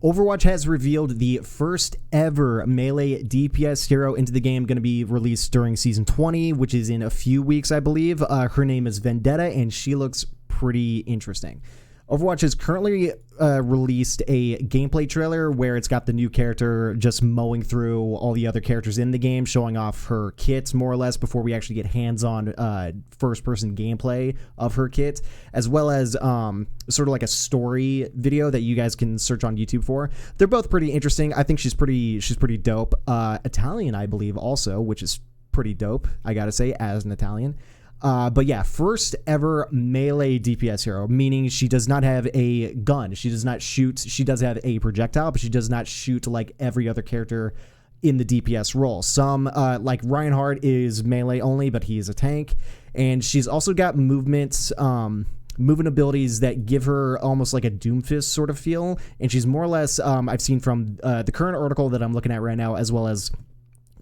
Overwatch has revealed the first ever melee DPS hero into the game, going to be released during Season 20, which is in a few weeks, I believe. Her name is Vendetta, and she looks pretty interesting. Overwatch has currently released a gameplay trailer where it's got the new character just mowing through all the other characters in the game, showing off her kit more or less before we actually get hands-on first-person gameplay of her kit, as well as sort of like a story video that you guys can search on YouTube for. They're both pretty interesting. I think she's pretty dope. Italian, I believe, also, which is pretty dope, I gotta say, as an Italian. But yeah, first ever melee DPS hero, meaning she does not have a gun. She does not shoot. She does have a projectile, but she does not shoot like every other character in the DPS role. Some, like Reinhardt is melee only, but he is a tank. And she's also got movement abilities that give her almost like a Doomfist sort of feel. And she's more or less, I've seen from the current article that I'm looking at right now, as well as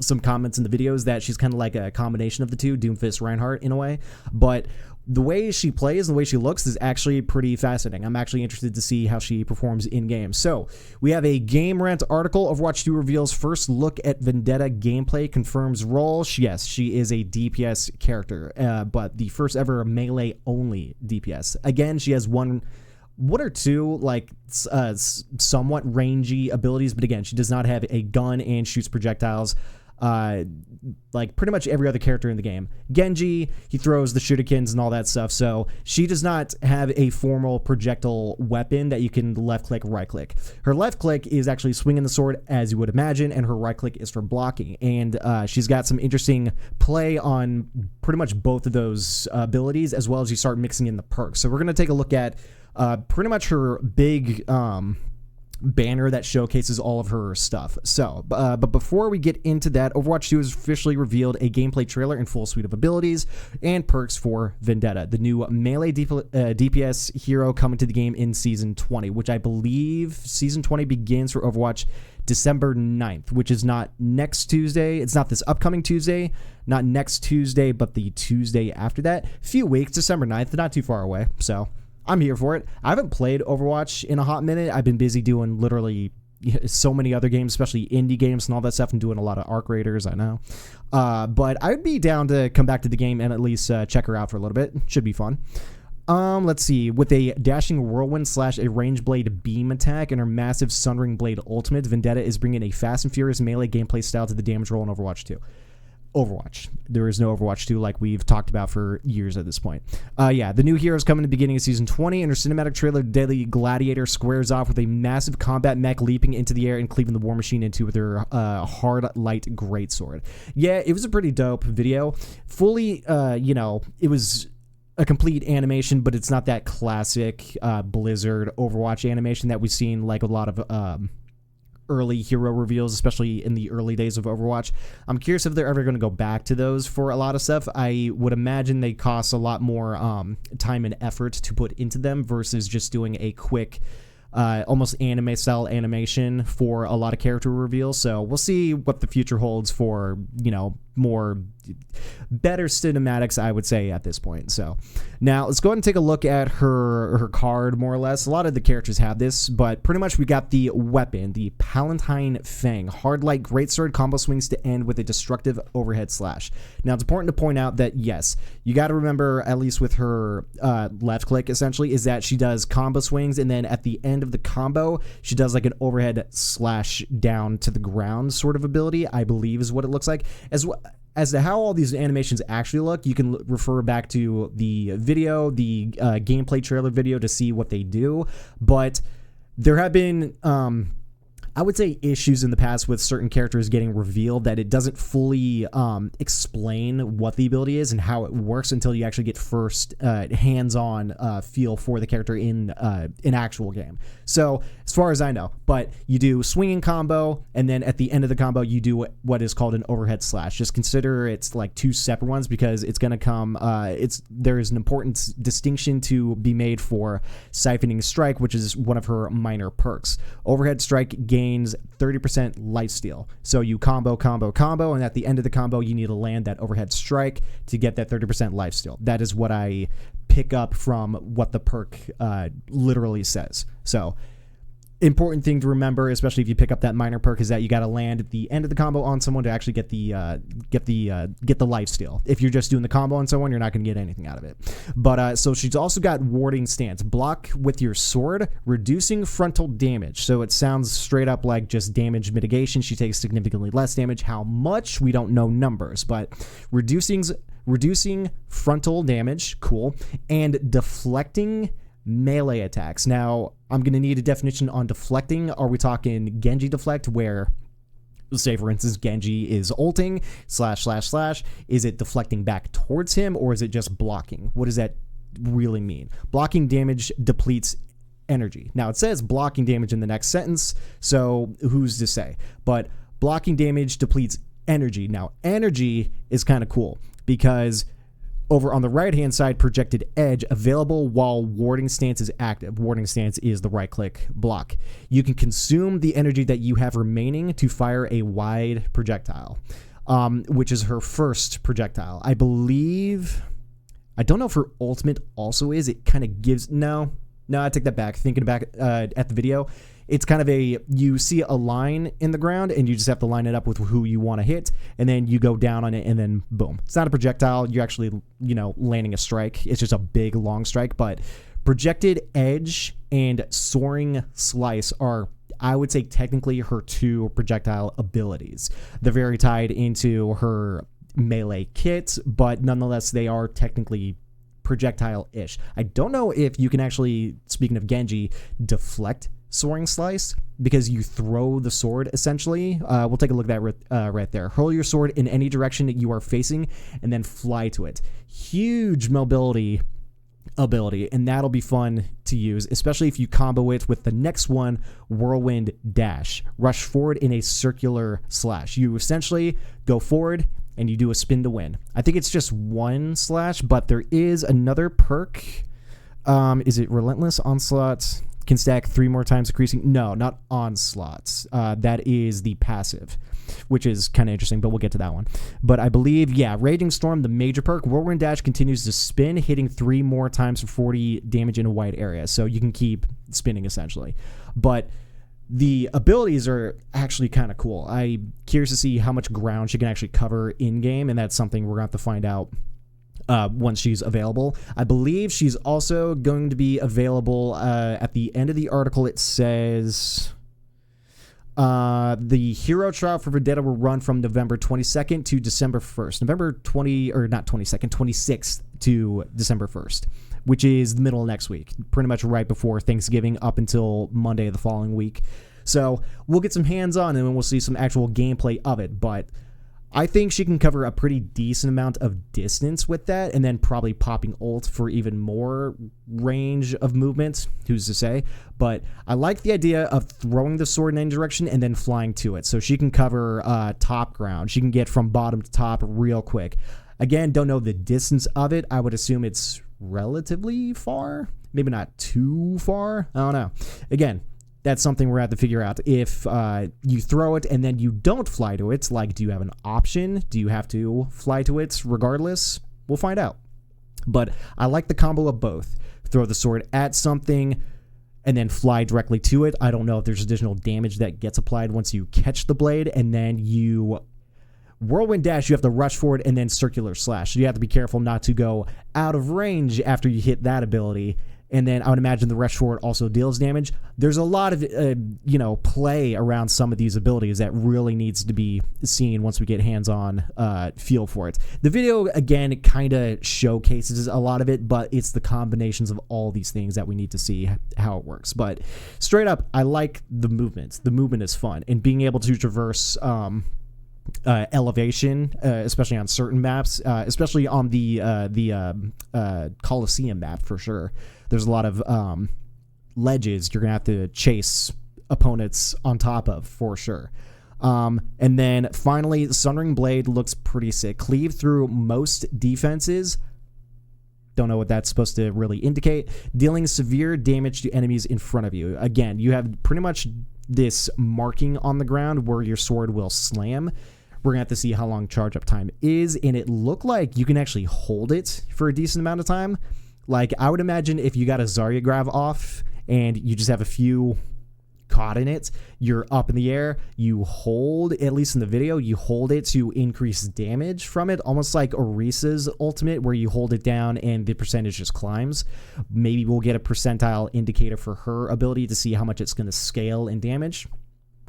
some comments in the videos, that she's kind of like a combination of the two, Doomfist, Reinhardt in a way. But the way she plays and the way she looks is actually pretty fascinating. I'm actually interested to see how she performs in game. So we have a Game Rant article. Overwatch 2 reveals first look at Vendetta gameplay, confirms role. Yes, she is a DPS character, but the first ever melee only DPS. Again, she has one or two like somewhat rangy abilities, but again, she does not have a gun and shoots projectiles like pretty much every other character in the game. Genji, he throws the shurikens and all that stuff, so she does not have a formal projectile weapon that you can left click, right click. Her left click is actually swinging the sword, as you would imagine, and her right click is for blocking. And she's got some interesting play on pretty much both of those abilities, as well as you start mixing in the perks. So we're going to take a look at pretty much her big banner that showcases all of her stuff. So, but before we get into that, Overwatch 2 has officially revealed a gameplay trailer and full suite of abilities and perks for Vendetta, the new melee DPS hero coming to the game in Season 20, which I believe Season 20 begins for Overwatch December 9th, which is not next Tuesday. It's not this upcoming Tuesday, not next Tuesday, but the Tuesday after that. Few weeks, December 9th, not too far away, so I'm here for it. I haven't played Overwatch in a hot minute. I've been busy doing literally so many other games, especially indie games and all that stuff, and doing a lot of Arc Raiders, I know. But I'd be down to come back to the game and at least check her out for a little bit. Should be fun. Let's see. With a dashing whirlwind / a range blade beam attack and her massive Sunring Blade ultimate, Vendetta is bringing a fast and furious melee gameplay style to the damage roll in Overwatch 2. Overwatch. There is no Overwatch 2 like we've talked about for years at this point. Yeah, the new heroes come in the beginning of Season 20, and her cinematic trailer, Deadly Gladiator, squares off with a massive combat mech leaping into the air and cleaving the War Machine into with her hard light greatsword. Yeah, it was a pretty dope video. Fully, it was a complete animation, but it's not that classic Blizzard Overwatch animation that we've seen like a lot of early hero reveals, especially in the early days of Overwatch. I'm curious if they're ever going to go back to those for a lot of stuff. I would imagine they cost a lot more time and effort to put into them versus just doing a quick almost anime style animation for a lot of character reveals. So we'll see what the future holds for, more better cinematics, I would say, at this point. So now let's go ahead and take a look at her card, more or less. A lot of the characters have this, but pretty much we got the weapon, the Palatine Fang, hard light greatsword, combo swings to end with a destructive overhead slash. Now it's important to point out that yes, you got to remember, at least with her left click essentially, is that she does combo swings, and then at the end of the combo she does like an overhead slash down to the ground sort of ability, I believe is what it looks like. As to how all these animations actually look, you can refer back to the video, the gameplay trailer video, to see what they do. But there have been, I would say, issues in the past with certain characters getting revealed that it doesn't fully explain what the ability is and how it works until you actually get first hands-on feel for the character in an actual game. So as far as I know, but you do swinging combo, and then at the end of the combo you do what is called an overhead slash. Just consider it's like two separate ones, because it's going to come, there is an important distinction to be made for Siphoning Strike, which is one of her minor perks. Overhead Strike gains 30% lifesteal. So you combo, and at the end of the combo you need to land that overhead strike to get that 30% lifesteal. That is what I pick up from what the perk literally says. So important thing to remember, especially if you pick up that minor perk, is that you got to land at the end of the combo on someone to actually get the life steal. If you're just doing the combo on someone, you're not going to get anything out of it. But so she's also got warding stance, block with your sword, reducing frontal damage. So it sounds straight up like just damage mitigation. She takes significantly less damage. How much, we don't know numbers, but reducing frontal damage, cool, and deflecting melee attacks. Now, I'm going to need a definition on deflecting. Are we talking Genji deflect, where, say, for instance, Genji is ulting, ///, is it deflecting back towards him, or is it just blocking? What does that really mean? Blocking damage depletes energy. Now, it says blocking damage in the next sentence, so who's to say? But blocking damage depletes energy. Now, energy is kind of cool, because over on the right-hand side, projected edge available while warding stance is active. Warding stance is the right-click block. You can consume the energy that you have remaining to fire a wide projectile, which is her first projectile. I believe, I don't know if her ultimate also is. It kind of gives, no, I take that back. Thinking back at the video, it's kind of you see a line in the ground and you just have to line it up with who you want to hit, and then you go down on it and then boom. It's not a projectile. You're actually, landing a strike. It's just a big, long strike. But projected edge and soaring slice are, I would say, technically her two projectile abilities. They're very tied into her melee kit, but nonetheless, they are technically projectile-ish. I don't know if you can actually, speaking of Genji, deflect soaring slice, because you throw the sword essentially. We'll take a look at that right there. Hurl your sword in any direction that you are facing and then fly to it. Huge mobility ability, and that'll be fun to use, especially if you combo it with the next one, Whirlwind Dash. Rush forward in a circular slash. You essentially go forward and you do a spin to win. I think it's just one slash, but there is another perk. Is it Relentless Onslaught? Can stack 3 more times increasing. No, not onslaughts. That is the passive, which is kind of interesting, but we'll get to that one. But I believe, yeah, Raging Storm, the major perk, Whirlwind Dash continues to spin, hitting 3 more times for 40 damage in a wide area. So you can keep spinning essentially. But the abilities are actually kind of cool. I'm curious to see how much ground she can actually cover in game, and that's something we're going to have to find out once she's available. I believe she's also going to be available at the end of the article. It says the hero trial for Vendetta will run from November 22nd to December 1st. November 26th to December 1st, which is the middle of next week, pretty much right before Thanksgiving up until Monday of the following week. So we'll get some hands-on and then we'll see some actual gameplay of it, but I think she can cover a pretty decent amount of distance with that, and then probably popping ult for even more range of movement. Who's to say? But I like the idea of throwing the sword in any direction and then flying to it. So she can cover top ground. She can get from bottom to top real quick. Again, don't know the distance of it. I would assume it's relatively far. Maybe not too far. I don't know. Again, that's something we're going to have to figure out. If you throw it and then you don't fly to it, like, do you have an option? Do you have to fly to it regardless? We'll find out. But I like the combo of both. Throw the sword at something and then fly directly to it. I don't know if there's additional damage that gets applied once you catch the blade, and then you Whirlwind Dash, you have to rush forward and then circular slash. So you have to be careful not to go out of range after you hit that ability. And then I would imagine the rush forward also deals damage. There's a lot of, play around some of these abilities that really needs to be seen once we get hands-on feel for it. The video, again, kind of showcases a lot of it, but it's the combinations of all these things that we need to see how it works. But straight up, I like the movement. The movement is fun. And being able to traverse elevation, especially on certain maps, especially on the Coliseum map for sure. There's a lot of ledges you're gonna have to chase opponents on top of for sure. And then finally, Sunring Blade looks pretty sick. Cleave through most defenses. Don't know what that's supposed to really indicate. Dealing severe damage to enemies in front of you. Again, you have pretty much this marking on the ground where your sword will slam. We're going to have to see how long charge up time is, and it looked like you can actually hold it for a decent amount of time. Like, I would imagine if you got a Zarya Grav off and you just have a few caught in it, you're up in the air, you hold, at least in the video, you hold it to increase damage from it, almost like Orisa's ultimate, where you hold it down and the percentage just climbs. Maybe we'll get a percentile indicator for her ability to see how much it's going to scale in damage.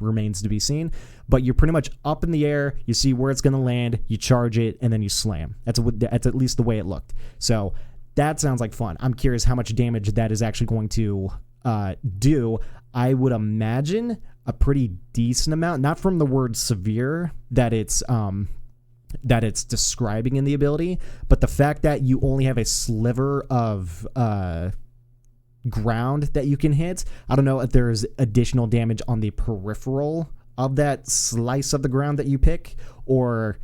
Remains to be seen, but you're pretty much up in the air, you see where it's going to land, you charge it, and then you slam. That's at least the way it looked. So that sounds like fun. I'm curious how much damage that is actually going to do. I would imagine a pretty decent amount, not from the word severe that it's describing in the ability, but the fact that you only have a sliver of ground that you can hit. I don't know if there's additional damage on the peripheral of that slice of the ground that you pick, or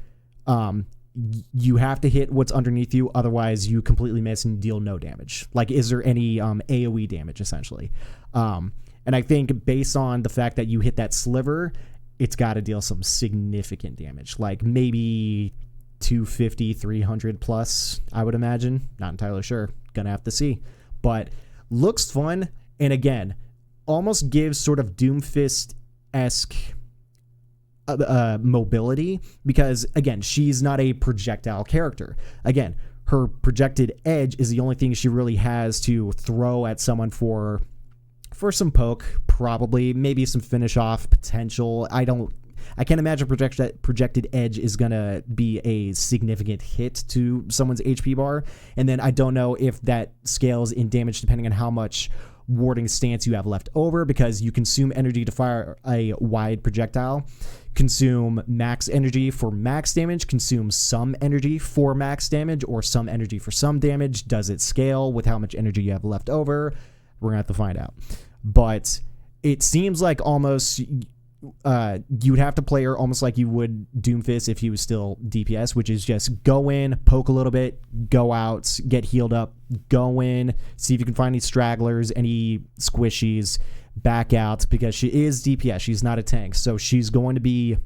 you have to hit what's underneath you, otherwise you completely miss and deal no damage. Like, is there any AoE damage, essentially? And I think based on the fact that you hit that sliver, it's got to deal some significant damage, like maybe 250, 300 plus, I would imagine. Not entirely sure. Gonna have to see. But looks fun, and again, almost gives sort of Doomfist-esque mobility, because again, she's not a projectile character. Again, her projected edge is the only thing she really has to throw at someone for some poke, probably, maybe some finish off potential. I can't imagine projected edge is going to be a significant hit to someone's HP bar. And then I don't know if that scales in damage depending on how much warding stance you have left over, because you consume energy to fire a wide projectile, consume max energy for max damage, consume some energy for max damage, or some energy for some damage. Does it scale with how much energy you have left over? We're going to have to find out. But it seems like almost you'd have to play her almost like you would Doomfist if he was still DPS, which is just go in, poke a little bit, go out, get healed up, go in, see if you can find any stragglers, any squishies, back out, because she is DPS. She's not a tank, so she's going to be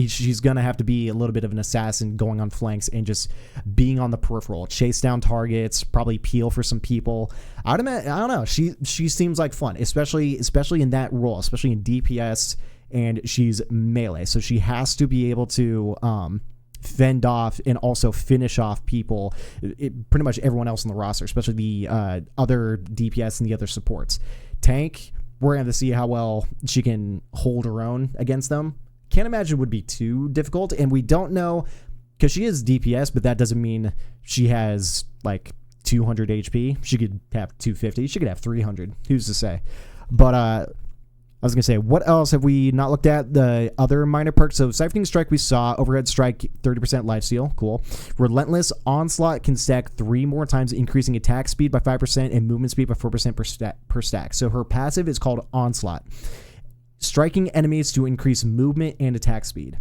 she's going to have to be a little bit of an assassin, going on flanks and just being on the peripheral, chase down targets, probably peel for some people. I don't know. She seems like fun, especially in that role, especially in DPS, and she's melee, so she has to be able to fend off and also finish off people, pretty much everyone else on the roster, especially the other DPS and the other supports. Tank, we're going to see how well she can hold her own against them. Can't imagine it would be too difficult, and we don't know, because she is DPS, but that doesn't mean she has like 200 HP. She could have 250. She could have 300. Who's to say? But I was going to say, what else have we not looked at? The other minor perks. So Siphoning Strike we saw. Overhead Strike, 30% lifesteal. Cool. Relentless Onslaught can stack 3 more times, increasing attack speed by 5% and movement speed by 4% per stack. So her passive is called Onslaught. Striking enemies to increase movement and attack speed.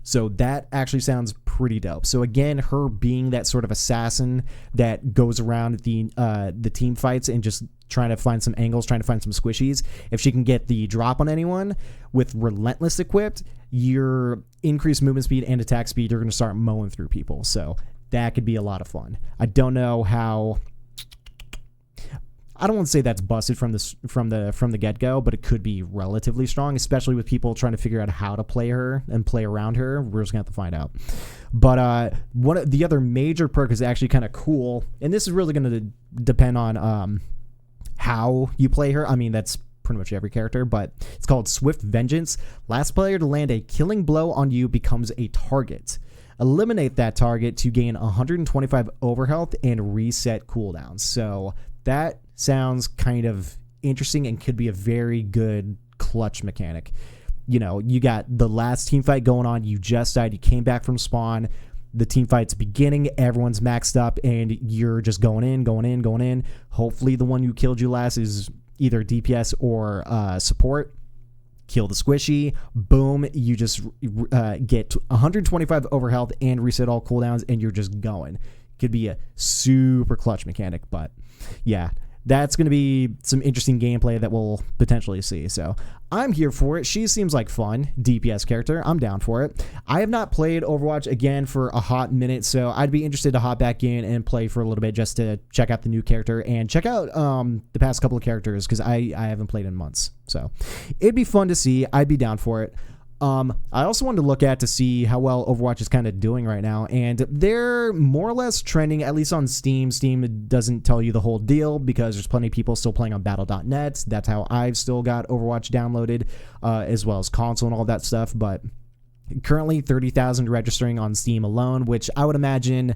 So that actually sounds pretty dope. So again, her being that sort of assassin that goes around the team fights and just trying to find some angles, trying to find some squishies. If she can get the drop on anyone with Relentless equipped, your increased movement speed and attack speed, you're going to start mowing through people. So that could be a lot of fun. I don't know how. I don't want to say that's busted from the get-go, but it could be relatively strong, especially with people trying to figure out how to play her and play around her. We're just going to have to find out. But one of the other major perk is actually kind of cool, and this is really going to depend on how you play her. I mean, that's pretty much every character, but it's called Swift Vengeance. Last player to land a killing blow on you becomes a target. Eliminate that target to gain 125 overhealth and reset cooldowns. So that sounds kind of interesting and could be a very good clutch mechanic. You know, you got the last team fight going on, you just died, you came back from spawn, the team fight's beginning, everyone's maxed up, and you're just going in. Hopefully the one who killed you last is either DPS or support. Kill the squishy, boom, you just get 125 overhealth and reset all cooldowns, and you're just going. Could be a super clutch mechanic, but yeah. that's going to be some interesting gameplay that we'll potentially see. So I'm here for it. She seems like fun DPS character. I'm down for it. I have not played Overwatch again for a hot minute, so I'd be interested to hop back in and play for a little bit just to check out the new character and check out the past couple of characters, because I haven't played in months. So it'd be fun to see. I'd be down for it. I also wanted to look at to see how well Overwatch is kind of doing right now, and they're more or less trending, at least on Steam. Steam doesn't tell you the whole deal because there's plenty of people still playing on battle.net. That's how I've still got Overwatch downloaded, as well as console and all that stuff, but currently 30,000 registering on Steam alone, which I would imagine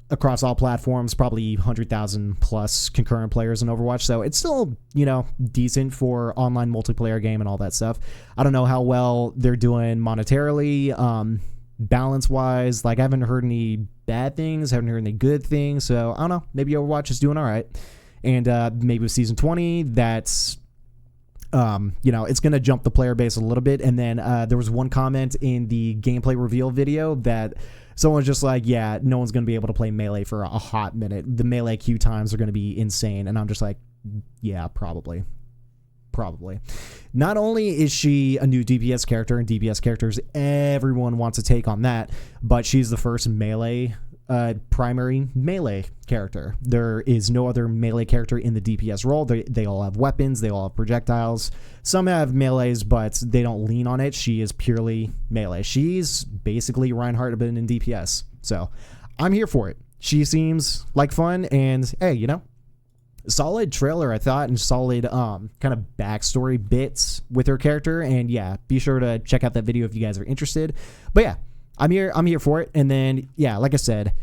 across all platforms, probably 100,000 plus concurrent players in Overwatch. So it's still, you know, decent for online multiplayer game and all that stuff. I don't know how well they're doing monetarily, balance wise. Like, I haven't heard any bad things, haven't heard any good things. So I don't know. Maybe Overwatch is doing all right. And maybe with season 20, that's, you know, it's going to jump the player base a little bit. And then there was one comment in the gameplay reveal video that someone's just like, yeah, no one's going to be able to play Melee for a hot minute. The Melee queue times are going to be insane. And I'm just like, yeah, probably. Not only is she a new DPS character, and DPS characters, everyone wants to take on that, but she's the first Melee primary Melee character. There is no other Melee character in the DPS role. They all have weapons, they all have projectiles. Some have melees, but they don't lean on it. She is purely Melee. She's basically Reinhardt, but in DPS. So I'm here for it. She seems like fun, and hey, you know, solid trailer, I thought, and solid kind of backstory bits with her character. And yeah, be sure to check out that video if you guys are interested. But yeah, I'm here for it. And then, yeah, like I said,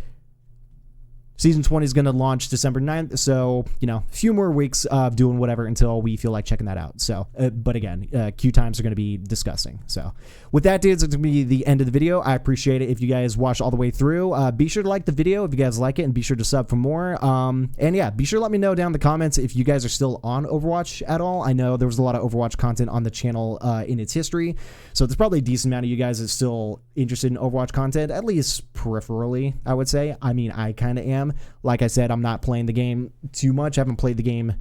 season 20 is going to launch December 9th. So, you know, a few more weeks of doing whatever until we feel like checking that out. So, but again, queue times are going to be disgusting. So with that, dudes, it's going to be the end of the video. I appreciate it if you guys watch all the way through. Be sure to like the video if you guys like it, and be sure to sub for more. And yeah, be sure to let me know down in the comments if you guys are still on Overwatch at all. I know there was a lot of Overwatch content on the channel in its history. So there's probably a decent amount of you guys that's still interested in Overwatch content, at least peripherally, I would say. I mean, I kind of am. Like I said, I'm not playing the game too much. I haven't played the game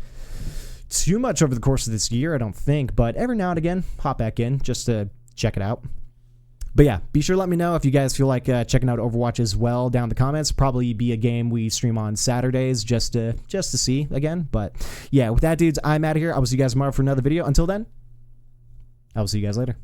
too much over the course of this year, I don't think. But every now and again, hop back in just to check it out. But yeah, be sure to let me know if you guys feel like checking out Overwatch as well down in the comments. Probably be a game we stream on Saturdays just to see again. But yeah, with that, dudes, I'm out of here. I will see you guys tomorrow for another video. Until then, I will see you guys later.